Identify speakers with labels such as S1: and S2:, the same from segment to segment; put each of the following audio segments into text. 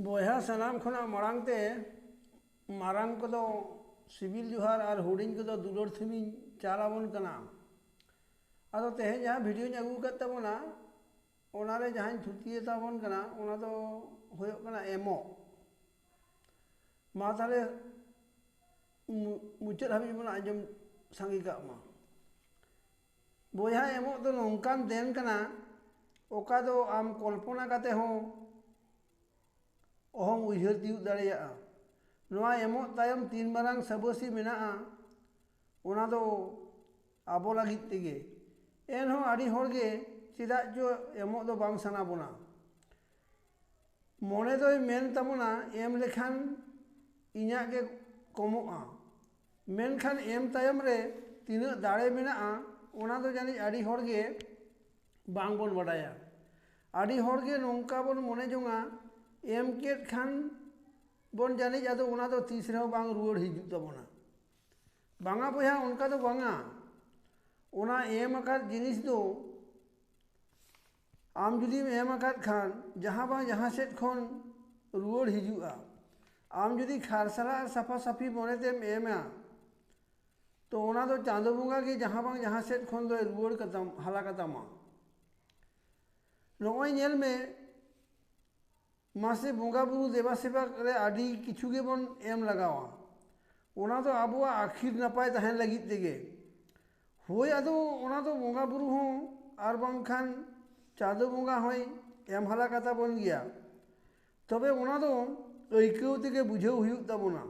S1: बॉया सनाम खना मांगते मारंग को दो सिविल जुहार और हुडिंग को दो दुलर थुमी चालाबन कना अदो तेहे जहाँ वीडियो अगू करताबना ओनारे जहाँ थुतिए ताबन कना ओना दो होयो कना एमो मा ताले मुचाद हाबी बना आजम सांगी का मा बॉया एमो दो नोंकान देन कना ओका दो आम कल्पना काते हो ओहम उइहर तिउ दाड़ेया नोआ एमो तायम तीन मारांग सबोसी मेनाआ ओना दो आबो लागित तेगे एन हो आड़ी होड़गे चिदा जो एमो दो बांग सना बोना मोने दो मेन तबना एम लेखान इन्या के कमोआ मेनखान एम तायम रे तीना दाड़े मेनाआ ओना दो जानी आड़ी होड़गे बांग बोन बडाया आड़ी होड़गे नोंका बोन मोने जोंगा एम केट खान बन जानी आदो ओना दो तीसरे बांग रुआड़ हिजुग ताबोना बांगा बया उनका दो बांगा ओना एम आकाद जिनिस दो आम जुदी एम आकाद खान जहाँ बांग जहाँ सेट खन रुआड़ हिजुगा आम जुदी खारसला साफा साफी मोने तेम एमा तो ओना दो चांदो बुंगा कि जहाँ बांग जहाँ सेट खन दो रुआड़ कतम हाला कतमा नोय नेल में मासे बोंगा बुरु देवा सेवा रे आडी किछु गे बन एम लगावा ओना तो आबुआ आखिर नपाय तहन लगित तेगे होय आदो ओना तो बोंगा बुरु हो आर बांखान चादो बोंगा होय एम हाला कथा बन गया तबे ओना दो ऐकौ तेगे बुझाव हुयुग ताबोना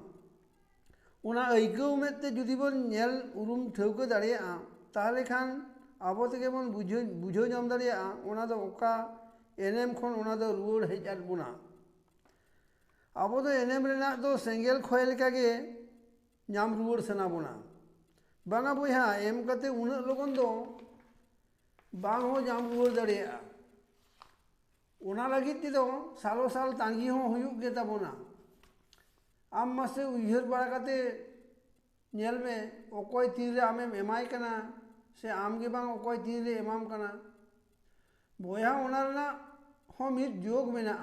S1: ओना ऐकौ मेते जुदी बन नेल उरुम ठौको दाड़ेया ताहले खान आबो तेगे बन बुझाव नाम दाड़ेया ओना दो ओका एनएम खन ओना दो रुआड़ हेज आद बोना आबो दो एनएम रेना दो सेंगेल खोय लेका गे नाम रुआड़ सना बोना बांगा बया एम कते उना लगन दो बांग हो नाम रुआड़ दाड़ेया ओना लगित ते दो सालो साल तांगी हो हुयुग गे ताबोना आम मासे उइहर बाड़ा कते नेल में ओकोय तीन रे आमेम एमाय कना से आम गे बांग ओकोय तीन रे एमाम कना बया ओना रेना हो मिद जोग मेना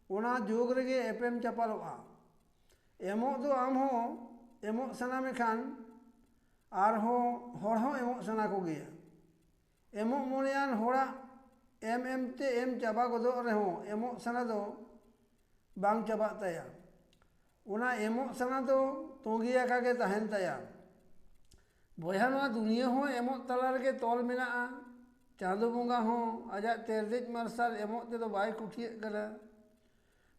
S1: ओना जोग रेगे एपेम चापालोआ एमो दो आम हो एमो सना में खान आर हो हर हो एमो सना को गया एमो मोनेयान होड़ा एम एम ते एम चाबा गोदो रे हो एमो सना दो बांग चाबा ताया ओना एमो सना दो तोगिया का के तहन ताया बया नोआ दुनिया हो एमो तला रेगे तोल मेना चांदो बोंगा हो आजा तेरदेज मार्शल एमो ते तो बाय कुठिए करा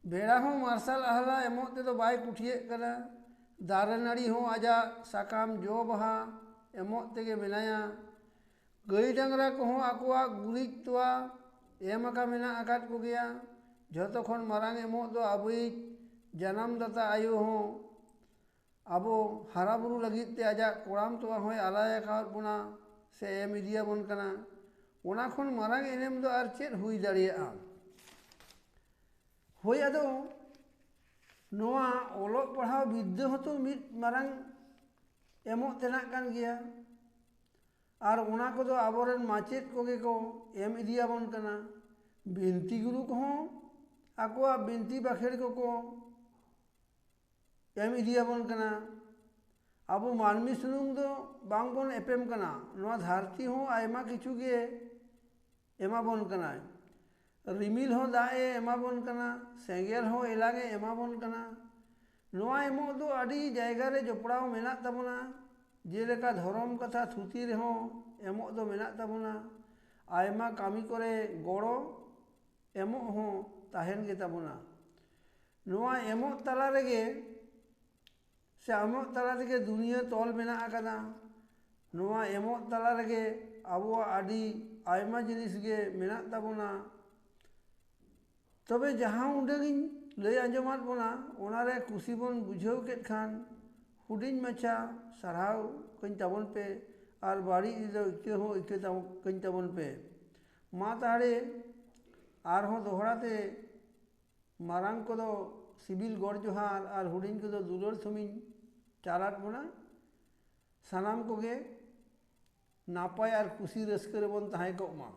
S1: भेड़ा हो मार्शल आहला एमो ते तो बाय कुठिए करा दारे नाड़ी हो आजा साकाम जो बहा एमो तेगे मेनाया गई डांगरा को हो आकुआ गुरिज तोआ एम आका मेना आकाद को गया जतो खन मारांग एमो दो आबुई जन्म दाता आयु हो आबो हारा बुरु लगित ते आजा कोड़ाम तोआ होय आलाया का बुना से एम इदिया बन कना ओना खन मारांग एनेम दो आर चेद हुई दाड़ेया होय आदो नोआ ओलोग पढ़ाव विद्या हतो मिद मारांग एमो तेना कान गया आर ओना को दो आबोरेन माचेद कोगे को एम इदिया बन कना बिनती गुरु को हो आकोआ बिनती बाखेड़ को एम इदिया बन कना आबो मानमी सुनुम दो बांग बन एपेम कना नोआ धरती हो आयमा किछु गे एमा बन कना रिमिल हो दाए एमा बन कना सेंगेल हो एलागे एमा बन कना नोआ एमो दो आडी जायगा रे जोपड़ाव मेना ताबोना जेलेका धर्म कथा थुती रे हो एमो दो मेना ताबोना आयमा कामी करे गड़ो एमो हो ताहेन गे ताबोना नोआ एमो तला रेगे से एमो तला रेगे दुनिया तोल मेना आकादा नोआ एमो तला रेगे आबो आडी आयमा जिनिस गे मेना ताबोना तबे जहाँ उंडेगिन लय आंजमात बोना ओना रे कुसी बन बुझाव केट खान हुडिन मचा सराव कइन ताबन पे आर बाड़ी दो इके हो इके कइन ताबन पे मा ताड़े आर हो दोहराते मारांग को दो सिविल गड़ जोहार आर हुडिन को दो दुलर थुमिन चारात बोना सानाम को गे नापाय आर कुसी रस्कर बन ताहे को मा।